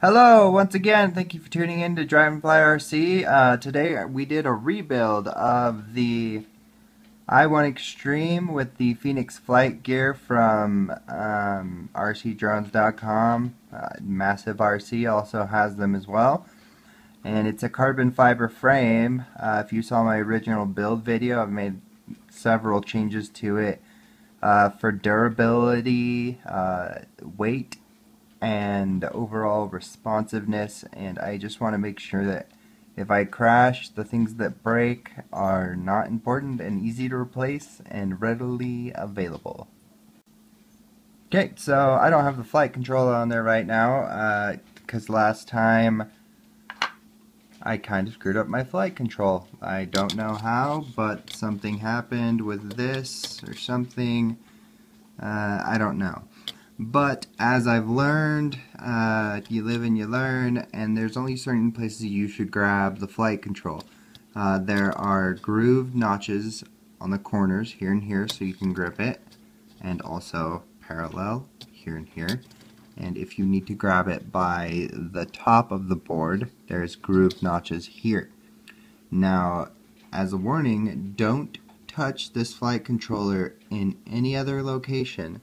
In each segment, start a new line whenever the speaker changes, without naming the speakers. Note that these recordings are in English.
Hello, once again, thank you for tuning in to Drive and Fly RC. Today we did a rebuild of the Eye One Xtreme with the Phoenix flight gear from RCDrones.com. Massive RC also has them as well. And it's a carbon fiber frame. If you saw my original build video, I've made several changes to it for durability, weight, and overall responsiveness, and I just want to make sure that if I crash, the things that break are not important and easy to replace and readily available. Okay, so I don't have the flight controller on there right now because last time I kind of screwed up my flight control. I don't know how, but something happened with this or something. I don't know. But as I've learned, you live and you learn, and there's only certain places you should grab the flight control. There are grooved notches on the corners here and here so you can grip it, and also parallel here and here. And if you need to grab it by the top of the board, there's grooved notches here. Now, as a warning, don't touch this flight controller in any other location.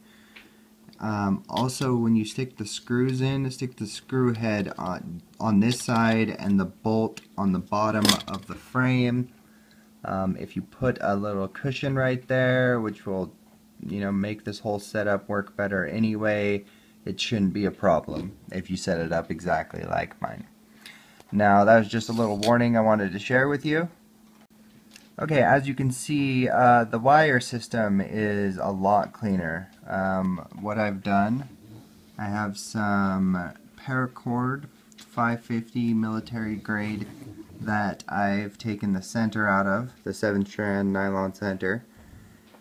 Also, when you stick the screws in, stick the screw head on this side and the bolt on the bottom of the frame. If you put a little cushion right there, which will, make this whole setup work better anyway, it shouldn't be a problem if you set it up exactly like mine. Now, that was just a little warning I wanted to share with you. Okay, as you can see, the wire system is a lot cleaner. What I've done, I have some paracord 550 military grade that I've taken the center out of, the 7-strand nylon center,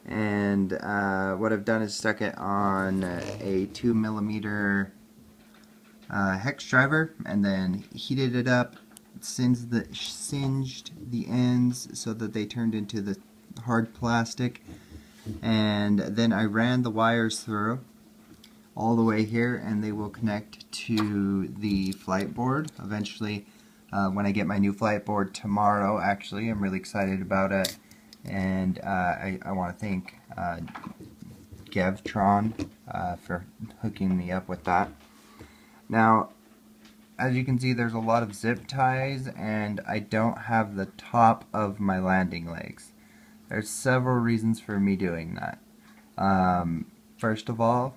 and what I've done is stuck it on a 2mm hex driver and then heated it up, singed the ends so that they turned into the hard plastic, and then I ran the wires through all the way here, and they will connect to the flight board eventually when I get my new flight board tomorrow. Actually, I'm really excited about it, and I want to thank Gevtron for hooking me up with that. Now, as you can see, there's a lot of zip ties, and I don't have the top of my landing legs. There's several reasons for me doing that. First of all,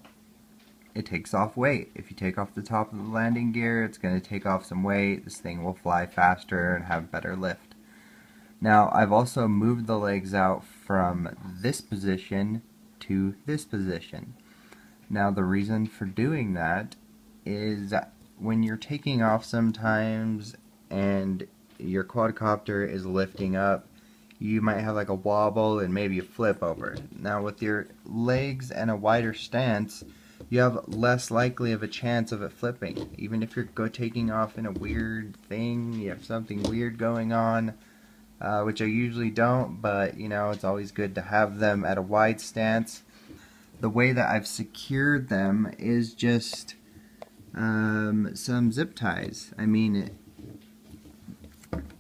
it takes off weight. If you take off the top of the landing gear, it's going to take off some weight. This thing will fly faster and have better lift. Now, I've also moved the legs out from this position to this position. Now, the reason for doing that is when you're taking off sometimes and your quadcopter is lifting up, you might have like a wobble and maybe a flip over. Now with your legs and a wider stance, you have less likely of a chance of it flipping. Even if you're taking off in a weird thing, you have something weird going on, which I usually don't, but it's always good to have them at a wide stance. The way that I've secured them is just some zip ties. I mean,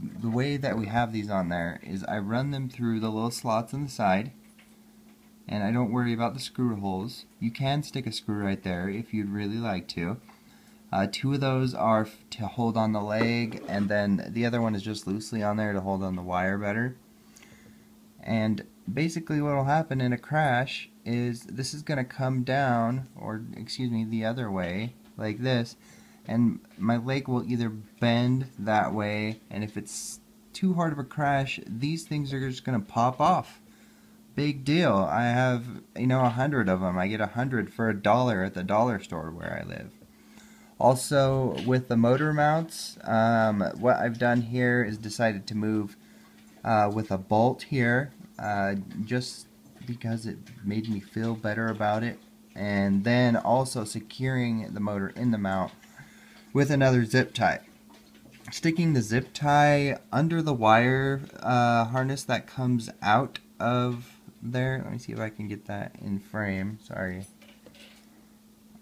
the way that we have these on there is I run them through the little slots on the side, and I don't worry about the screw holes. You can stick a screw right there if you'd really like to. Two of those are to hold on the leg, and then the other one is just loosely on there to hold on the wire better. And basically what will happen in a crash is this is going to come down, or excuse me, the other way, like this, and my leg will either bend that way, and if it's too hard of a crash, these things are just going to pop off. Big deal. I have 100 of them. I get 100 for $1 at the dollar store where I live. Also, with the motor mounts, what I've done here is decided to move with a bolt here, just because it made me feel better about it, and then also securing the motor in the mount with another zip tie. Sticking the zip tie under the wire harness that comes out of there. Let me see if I can get that in frame. Sorry.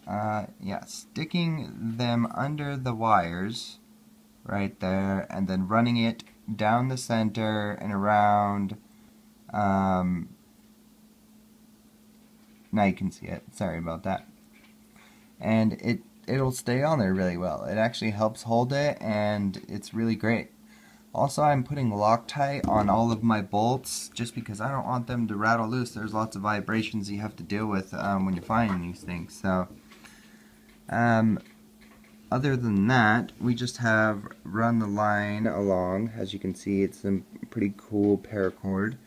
yeah, sticking them under the wires right there, and then running it down the center and around. Now you can see it. Sorry about that. And it'll stay on there really well. It actually helps hold it, and it's really great. Also, I'm putting Loctite on all of my bolts just because I don't want them to rattle loose. There's lots of vibrations you have to deal with when you're finding these things. So, other than that, we just have run the line along. As you can see, it's a pretty cool paracord.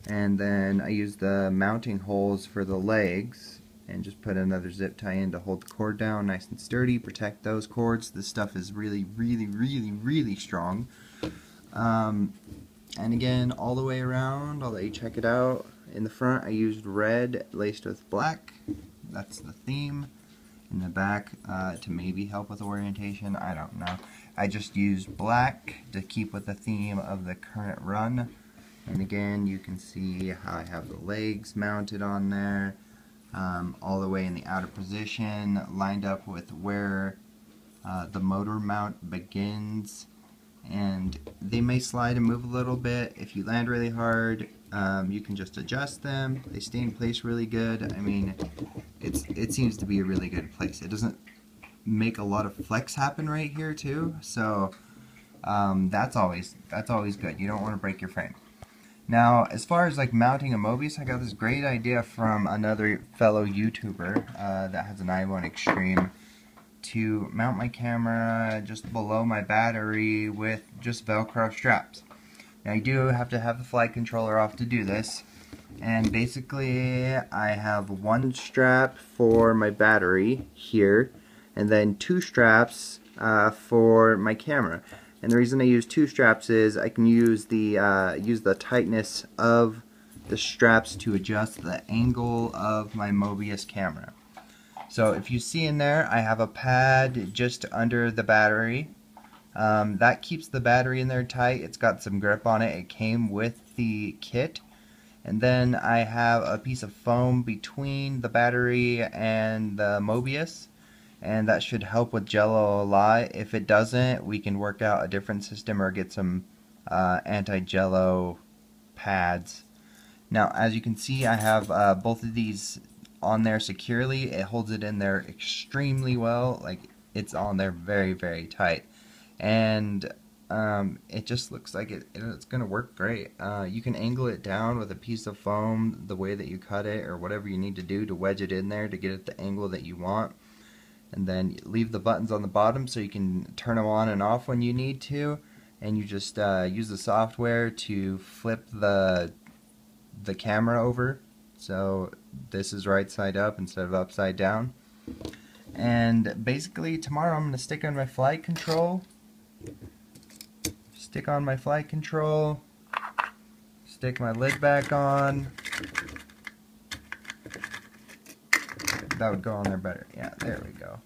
And then I use the mounting holes for the legs and just put another zip tie in to hold the cord down nice and sturdy, protect those cords. This stuff is really, really, really, really strong. And again, all the way around, I'll let you check it out. In the front, I used red laced with black. That's the theme. In the back, to maybe help with orientation, I don't know. I just used black to keep with the theme of the current run. And again, you can see how I have the legs mounted on there, all the way in the outer position, lined up with where the motor mount begins. And they may slide and move a little bit. If you land really hard, you can just adjust them. They stay in place really good. I mean, it seems to be a really good place. It doesn't make a lot of flex happen right here too, so that's always good. You don't want to break your frame. Now, as far as like mounting a Mobius, I got this great idea from another fellow YouTuber that has an Eye One Xtreme to mount my camera just below my battery with just Velcro straps. Now, you do have to have the flight controller off to do this, and basically I have one strap for my battery here, and then two straps for my camera. And the reason I use two straps is I can use the tightness of the straps to adjust the angle of my Mobius camera. So if you see in there, I have a pad just under the battery. That keeps the battery in there tight. It's got some grip on it. It came with the kit. And then I have a piece of foam between the battery and the Mobius, and that should help with Jello a lot. If it doesn't, we can work out a different system or get some anti-Jello pads. Now, as you can see, I have both of these on there securely. It holds it in there extremely well. Like, it's on there very, very tight. And it just looks like it's going to work great. You can angle it down with a piece of foam the way that you cut it, or whatever you need to do to wedge it in there to get it the angle that you want. And then leave the buttons on the bottom so you can turn them on and off when you need to. And you just use the software to flip the camera over. So this is right side up instead of upside down. And basically tomorrow I'm going to stick on my flight control. Stick on my flight control. Stick my lid back on. That would go on there better. Yeah, there we go.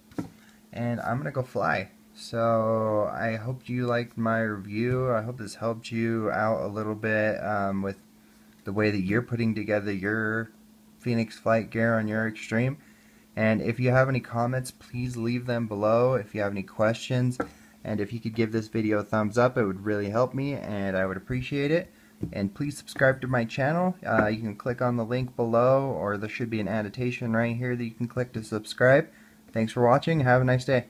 And I'm gonna go fly. So I hope you liked my review. I hope this helped you out a little bit with the way that you're putting together your Phoenix flight gear on your Xtreme. And if you have any comments, please leave them below. If you have any questions, and if you could give this video a thumbs up, it would really help me, and I would appreciate it. And please subscribe to my channel. You can click on the link below, or there should be an annotation right here that you can click to subscribe. Thanks for watching. Have a nice day.